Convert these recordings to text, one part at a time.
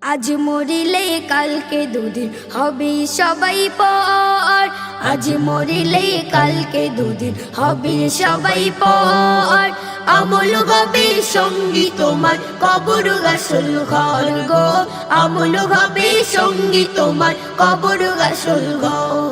আজ মরিলে কালকে দুদিন হবে সবাই পর। আজ মরিলে কালকে দুদিন হবে সবাই পর। আমল হবে সঙ্গী তোমার কবর গাসল ঘর গো। আমল হবে সঙ্গী তোমার কবর গাসল ঘর।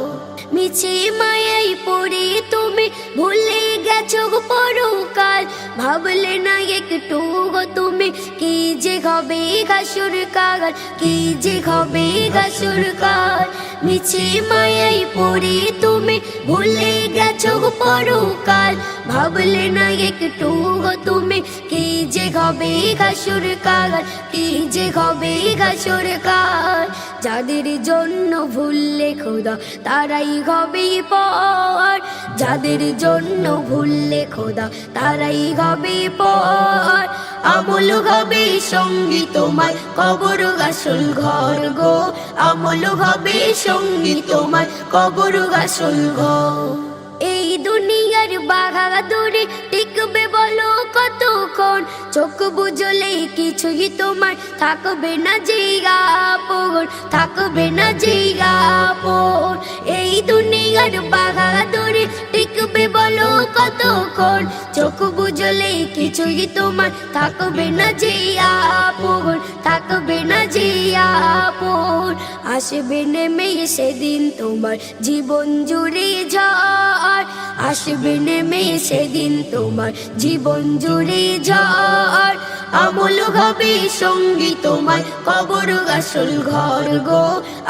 মিছে মায়াই পড়ে তুমি ভুলে গেছো পরকাল। ভাবলে না একটু গো তুমি কি যে হবে গাসুর কাল, কি যে হবে গাসুর কাল। মিছে মায়াই পড়ে তুমি ভুলে গেছো পরকাল। ভাবলে না একটু গো তুমি কি যে হবে গাসুর কাল, কি যে হবে গাসুর কাল। যাদের জন্য ভুললে খোদা তারাই হবে পর। যাদের জন্য ভুললে খোদা তারাই হবে পর। আমল হবে সঙ্গী তোমার কবর গাসল ঘর গো। আমল হবে সঙ্গী তোমার কবর গাসল ঘর। এই দুনিয়ার বাহাদুরি টিকবে বলো কতক্ষণ? চোখ বুঝলে কিছুই তোমার থাকবে না জিগাপন, থাকবে না জিগাপন। এই দুনিয়ার বাহাদুরি টিকবে বলো কতক্ষণ? চোখ বুঝলে কিছুই তোমার থাকবে না জিয়াপন, থাকবে না জিয়াপন। আসবে নেমে সেদিন তোমার জীবন জুড়ে ঝড়। আসবে নেমে সেদিন তোমার জীবন জুড়ে ঝড়। আমল হবে সঙ্গী তোমার কবর গাসল ঘর গো।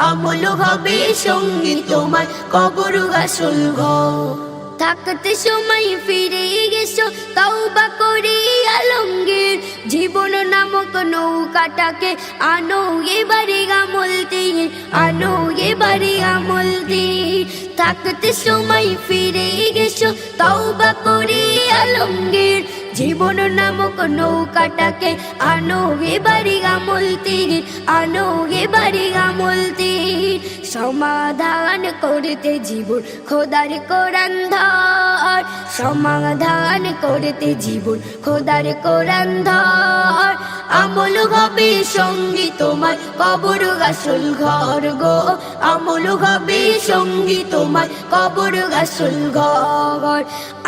আমল হবে সঙ্গী তোমার কবর গাসল ঘর। থাকতে সময় ফিরে গেছো তওবা করে আলমগীর। জীবন নামক নৌকাটাকে আনো এবারে আমল দিয়ে, আনো এবারে আমল দিয়ে। থাকতে সময় ফিরে গেছো তওবা করে আলমগীর। জীবন নামক নৌকাটাকে আনো এবারে আমল দিয়ে, আনো এবারে আমল দিয়ে। সমাধান করতে জীবন খোদার কোরআন ধর। সমাধান করতে জীবন খোদার কোরআন ধর। আমল হবে সঙ্গী তোমার কবর গাসল ঘর গো। আমল হবে সঙ্গী তোমার কবর গাসল ঘর।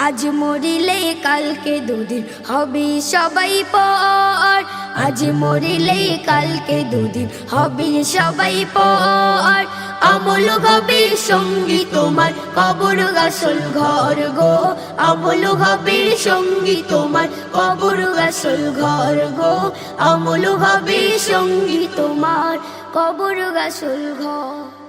আজ মরিলে কালকে দুদিন হবে সবাই পর। আজ মরিলে কালকে দুদিন হবে সবাই পর। আমল হবে সঙ্গী তোমার কবর গাসল ঘর গো। আমল হবে সঙ্গী তোমার কবর গাসল ঘর গো। আমল হবে সঙ্গী তোমার কবর গাসল ঘর।